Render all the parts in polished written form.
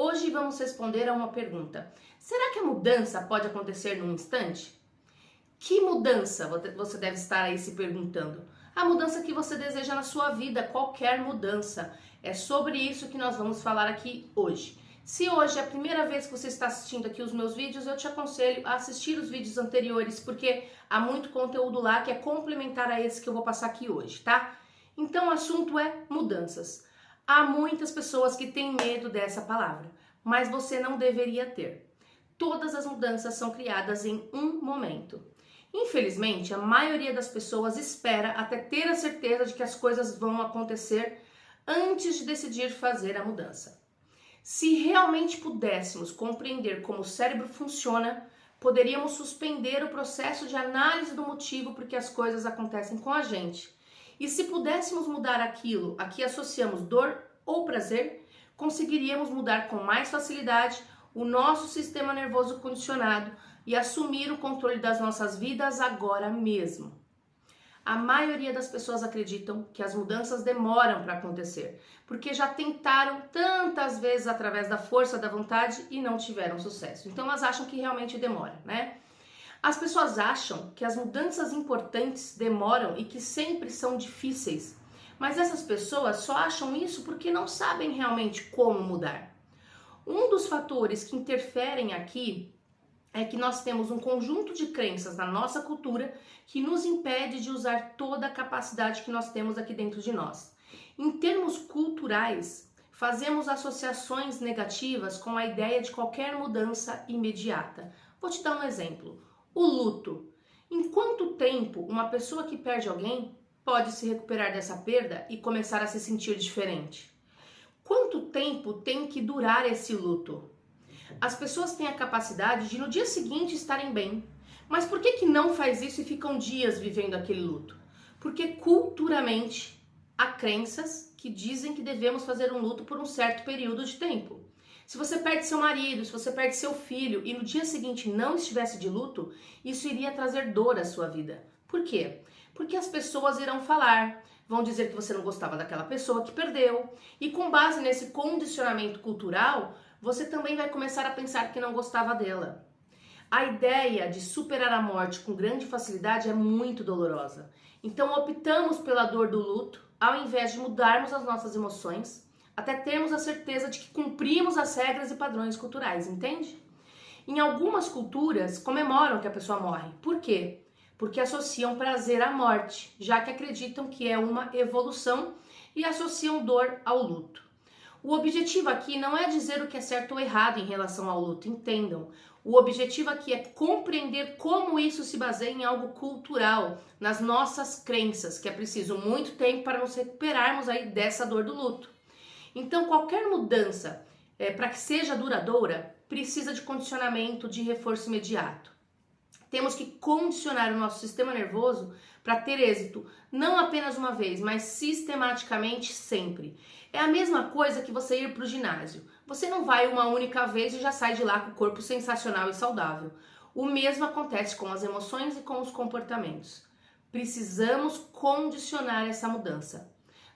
Hoje vamos responder a uma pergunta. Será que a mudança pode acontecer num instante? Que mudança você deve estar aí se perguntando? A mudança que você deseja na sua vida, qualquer mudança. É sobre isso que nós vamos falar aqui hoje. Se hoje é a primeira vez que você está assistindo aqui os meus vídeos, eu te aconselho a assistir os vídeos anteriores, porque há muito conteúdo lá que é complementar a esse que eu vou passar aqui hoje, tá? Então o assunto é mudanças. Há muitas pessoas que têm medo dessa palavra, mas você não deveria ter. Todas as mudanças são criadas em um momento. Infelizmente, a maioria das pessoas espera até ter a certeza de que as coisas vão acontecer antes de decidir fazer a mudança. Se realmente pudéssemos compreender como o cérebro funciona, poderíamos suspender o processo de análise do motivo por que as coisas acontecem com a gente. E se pudéssemos mudar aquilo a que associamos dor ou prazer, conseguiríamos mudar com mais facilidade o nosso sistema nervoso condicionado e assumir o controle das nossas vidas agora mesmo. A maioria das pessoas acreditam que as mudanças demoram para acontecer, porque já tentaram tantas vezes através da força da vontade e não tiveram sucesso. Então elas acham que realmente demora, né? As pessoas acham que as mudanças importantes demoram e que sempre são difíceis, mas essas pessoas só acham isso porque não sabem realmente como mudar. Um dos fatores que interferem aqui é que nós temos um conjunto de crenças na nossa cultura que nos impede de usar toda a capacidade que nós temos aqui dentro de nós. Em termos culturais, fazemos associações negativas com a ideia de qualquer mudança imediata. Vou te dar um exemplo. O luto. Em quanto tempo uma pessoa que perde alguém pode se recuperar dessa perda e começar a se sentir diferente? Quanto tempo tem que durar esse luto? As pessoas têm a capacidade de no dia seguinte estarem bem. Mas por que não faz isso e ficam dias vivendo aquele luto? Porque culturalmente há crenças que dizem que devemos fazer um luto por um certo período de tempo. Se você perde seu marido, se você perde seu filho e no dia seguinte não estivesse de luto, isso iria trazer dor à sua vida. Por quê? Porque as pessoas irão falar, vão dizer que você não gostava daquela pessoa que perdeu, e com base nesse condicionamento cultural, você também vai começar a pensar que não gostava dela. A ideia de superar a morte com grande facilidade é muito dolorosa. Então optamos pela dor do luto, ao invés de mudarmos as nossas emoções, até termos a certeza de que cumprimos as regras e padrões culturais, entende? Em algumas culturas comemoram que a pessoa morre. Por quê? Porque associam prazer à morte, já que acreditam que é uma evolução e associam dor ao luto. O objetivo aqui não é dizer o que é certo ou errado em relação ao luto, entendam. O objetivo aqui é compreender como isso se baseia em algo cultural, nas nossas crenças, que é preciso muito tempo para nos recuperarmos aí dessa dor do luto. Então, qualquer mudança, para que seja duradoura, precisa de condicionamento, de reforço imediato. Temos que condicionar o nosso sistema nervoso para ter êxito, não apenas uma vez, mas sistematicamente sempre. É a mesma coisa que você ir para o ginásio. Você não vai uma única vez e já sai de lá com o corpo sensacional e saudável. O mesmo acontece com as emoções e com os comportamentos. Precisamos condicionar essa mudança.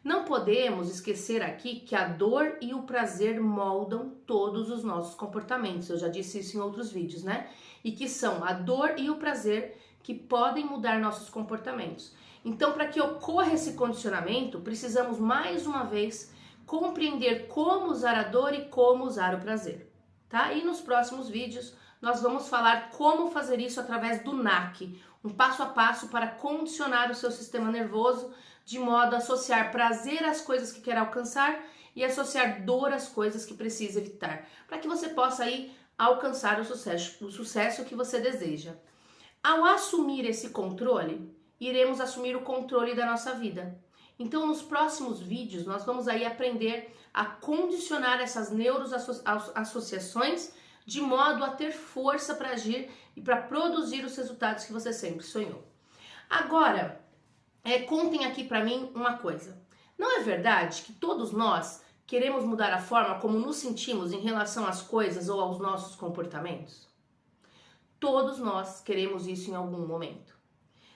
Não podemos esquecer aqui que a dor e o prazer moldam todos os nossos comportamentos. Eu já disse isso em outros vídeos, né? E que são a dor e o prazer que podem mudar nossos comportamentos. Então, para que ocorra esse condicionamento, precisamos mais uma vez compreender como usar a dor e como usar o prazer, tá? E nos próximos vídeos nós vamos falar como fazer isso através do NAC, um passo a passo para condicionar o seu sistema nervoso de modo a associar prazer às coisas que quer alcançar e associar dor às coisas que precisa evitar, para que você possa aí alcançar o sucesso que você deseja. Ao assumir esse controle, iremos assumir o controle da nossa vida. Então, nos próximos vídeos, nós vamos aí aprender a condicionar essas neuroassociações de modo a ter força para agir e para produzir os resultados que você sempre sonhou. Agora, contem aqui para mim uma coisa. Não é verdade que todos nós queremos mudar a forma como nos sentimos em relação às coisas ou aos nossos comportamentos? Todos nós queremos isso em algum momento.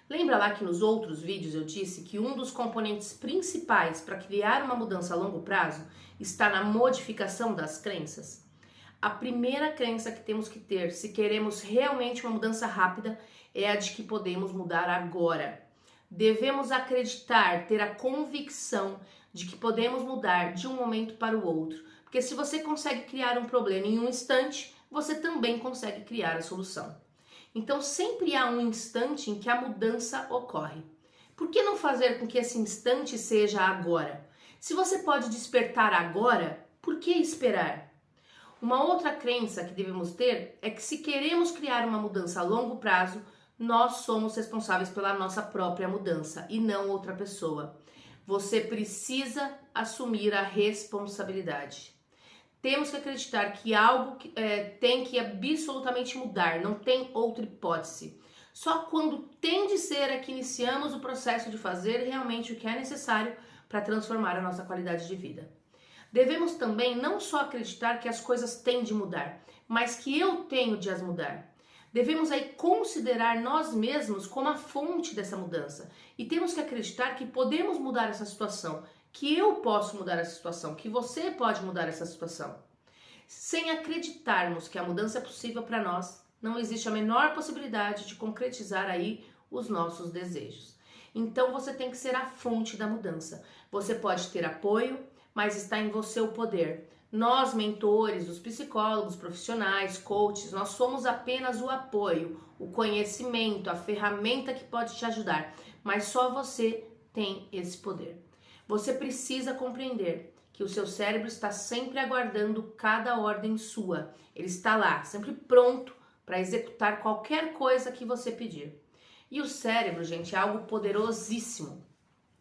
Lembra lá que nos outros vídeos eu disse que um dos componentes principais para criar uma mudança a longo prazo está na modificação das crenças? A primeira crença que temos que ter, se queremos realmente uma mudança rápida, é a de que podemos mudar agora. Devemos acreditar, ter a convicção de que podemos mudar de um momento para o outro. Porque se você consegue criar um problema em um instante, você também consegue criar a solução. Então sempre há um instante em que a mudança ocorre. Por que não fazer com que esse instante seja agora? Se você pode despertar agora, por que esperar? Uma outra crença que devemos ter é que se queremos criar uma mudança a longo prazo, nós somos responsáveis pela nossa própria mudança e não outra pessoa. Você precisa assumir a responsabilidade. Temos que acreditar que algo tem que absolutamente mudar, não tem outra hipótese. Só quando tem de ser é que iniciamos o processo de fazer realmente o que é necessário para transformar a nossa qualidade de vida. Devemos também não só acreditar que as coisas têm de mudar, mas que eu tenho de as mudar. Devemos aí considerar nós mesmos como a fonte dessa mudança e temos que acreditar que podemos mudar essa situação, que eu posso mudar essa situação, que você pode mudar essa situação. Sem acreditarmos que a mudança é possível para nós, não existe a menor possibilidade de concretizar aí os nossos desejos. Então você tem que ser a fonte da mudança. Você pode ter apoio, mas está em você o poder. Nós, mentores, os psicólogos, profissionais, coaches, nós somos apenas o apoio, o conhecimento, a ferramenta que pode te ajudar, mas só você tem esse poder. Você precisa compreender que o seu cérebro está sempre aguardando cada ordem sua. Ele está lá, sempre pronto para executar qualquer coisa que você pedir. E o cérebro, gente, é algo poderosíssimo.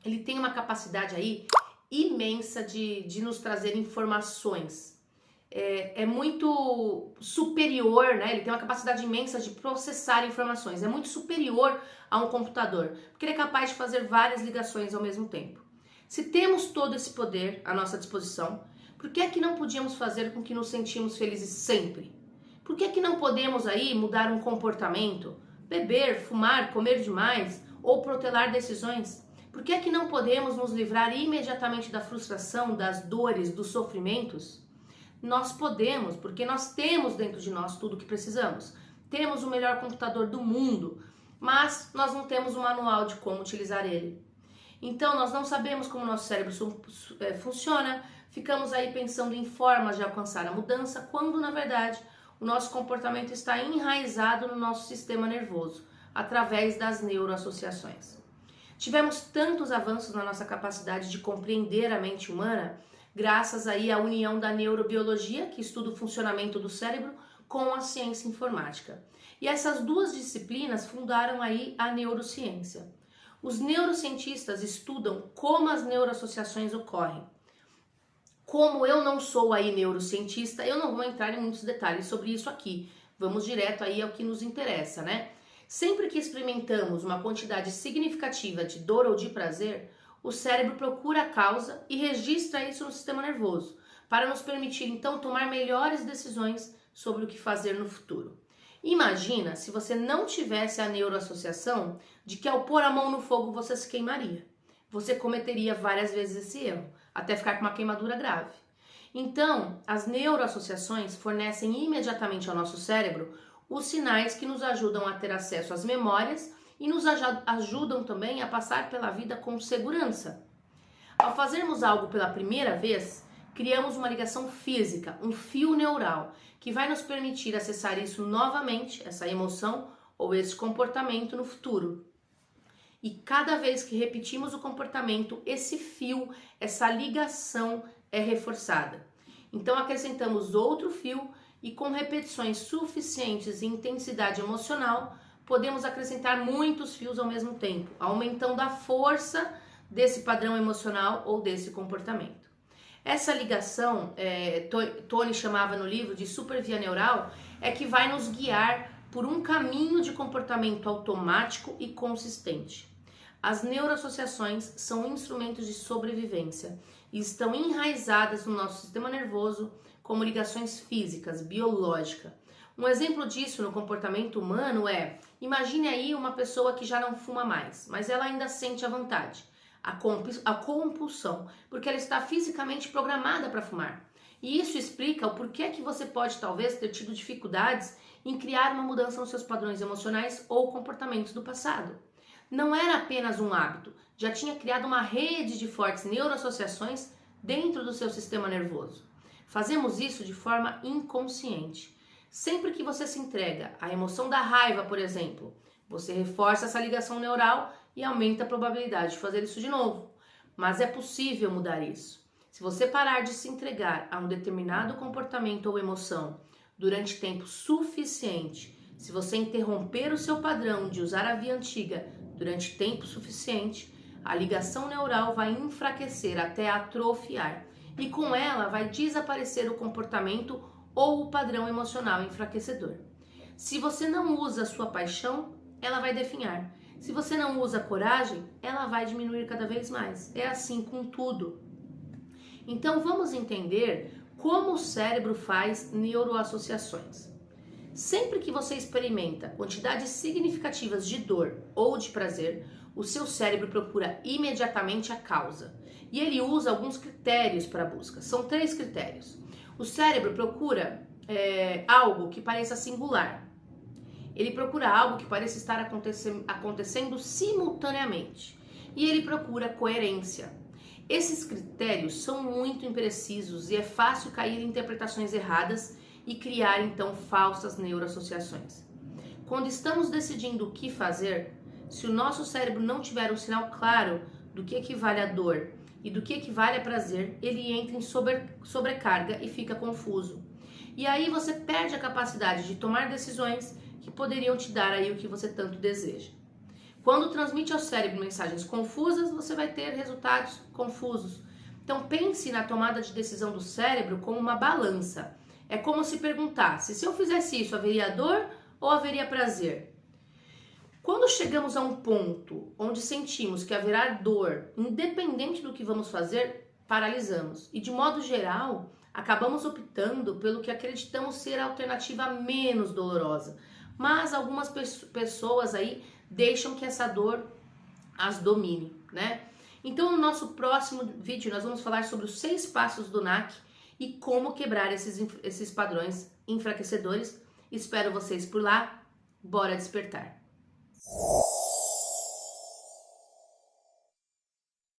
Ele tem uma capacidade aí imensa de nos trazer informações. É muito superior, né? Ele tem uma capacidade imensa de processar informações. É muito superior a um computador, porque ele é capaz de fazer várias ligações ao mesmo tempo. Se temos todo esse poder à nossa disposição, por que é que não podíamos fazer com que nos sentimos felizes sempre? Por que é que não podemos aí mudar um comportamento, beber, fumar, comer demais ou protelar decisões? Por que é que não podemos nos livrar imediatamente da frustração, das dores, dos sofrimentos? Nós podemos, porque nós temos dentro de nós tudo o que precisamos. Temos o melhor computador do mundo, mas nós não temos um manual de como utilizar ele. Então nós não sabemos como o nosso cérebro funciona, ficamos aí pensando em formas de alcançar a mudança, quando na verdade o nosso comportamento está enraizado no nosso sistema nervoso, através das neuroassociações. Tivemos tantos avanços na nossa capacidade de compreender a mente humana, graças aí à união da neurobiologia, que estuda o funcionamento do cérebro, com a ciência informática. E essas duas disciplinas fundaram aí a neurociência. Os neurocientistas estudam como as neuroassociações ocorrem. Como eu não sou aí neurocientista, eu não vou entrar em muitos detalhes sobre isso aqui. Vamos direto aí ao que nos interessa, né? Sempre que experimentamos uma quantidade significativa de dor ou de prazer, o cérebro procura a causa e registra isso no sistema nervoso, para nos permitir então tomar melhores decisões sobre o que fazer no futuro. Imagina se você não tivesse a neuroassociação de que ao pôr a mão no fogo você se queimaria. Você cometeria várias vezes esse erro, até ficar com uma queimadura grave. Então, as neuroassociações fornecem imediatamente ao nosso cérebro os sinais que nos ajudam a ter acesso às memórias e nos ajudam também a passar pela vida com segurança. Ao fazermos algo pela primeira vez, criamos uma ligação física, um fio neural, que vai nos permitir acessar isso novamente, essa emoção ou esse comportamento no futuro. E cada vez que repetimos o comportamento, esse fio, essa ligação é reforçada. Então acrescentamos outro fio e com repetições suficientes e intensidade emocional, podemos acrescentar muitos fios ao mesmo tempo, aumentando a força desse padrão emocional ou desse comportamento. Essa ligação, Tony chamava no livro de supervia neural, é que vai nos guiar por um caminho de comportamento automático e consistente. As neuroassociações são instrumentos de sobrevivência e estão enraizadas no nosso sistema nervoso como ligações físicas, biológicas. Um exemplo disso no comportamento humano é, imagine aí uma pessoa que já não fuma mais, mas ela ainda sente a vontade, a compulsão, porque ela está fisicamente programada para fumar. E isso explica o porquê que você pode talvez ter tido dificuldades em criar uma mudança nos seus padrões emocionais ou comportamentos do passado. Não era apenas um hábito, já tinha criado uma rede de fortes neuroassociações dentro do seu sistema nervoso. Fazemos isso de forma inconsciente. Sempre que você se entrega à emoção da raiva, por exemplo, você reforça essa ligação neural e aumenta a probabilidade de fazer isso de novo. Mas é possível mudar isso. Se você parar de se entregar a um determinado comportamento ou emoção durante tempo suficiente, se você interromper o seu padrão de usar a via antiga durante tempo suficiente, a ligação neural vai enfraquecer até atrofiar e com ela vai desaparecer o comportamento ou o padrão emocional enfraquecedor. Se você não usa a sua paixão, ela vai definhar. Se você não usa a coragem, ela vai diminuir cada vez mais. É assim com tudo. Então vamos entender como o cérebro faz neuroassociações. Sempre que você experimenta quantidades significativas de dor ou de prazer, o seu cérebro procura imediatamente a causa. E ele usa alguns critérios para a busca. São 3 critérios. O cérebro procura algo que pareça singular. Ele procura algo que pareça estar acontecendo simultaneamente. E ele procura coerência. Esses critérios são muito imprecisos e é fácil cair em interpretações erradas e criar então falsas neuroassociações. Quando estamos decidindo o que fazer, se o nosso cérebro não tiver um sinal claro do que equivale a dor e do que equivale a prazer, ele entra em sobrecarga e fica confuso. E aí você perde a capacidade de tomar decisões que poderiam te dar aí o que você tanto deseja. Quando transmite ao cérebro mensagens confusas, você vai ter resultados confusos. Então pense na tomada de decisão do cérebro como uma balança. É como se perguntasse, se eu fizesse isso, haveria dor ou haveria prazer? Quando chegamos a um ponto onde sentimos que haverá dor, independente do que vamos fazer, paralisamos. E de modo geral, acabamos optando pelo que acreditamos ser a alternativa menos dolorosa. Mas algumas pessoas aí deixam que essa dor as domine, né? Então no nosso próximo vídeo nós vamos falar sobre os 6 passos do NAC e como quebrar esses padrões enfraquecedores. Espero vocês por lá. Bora despertar!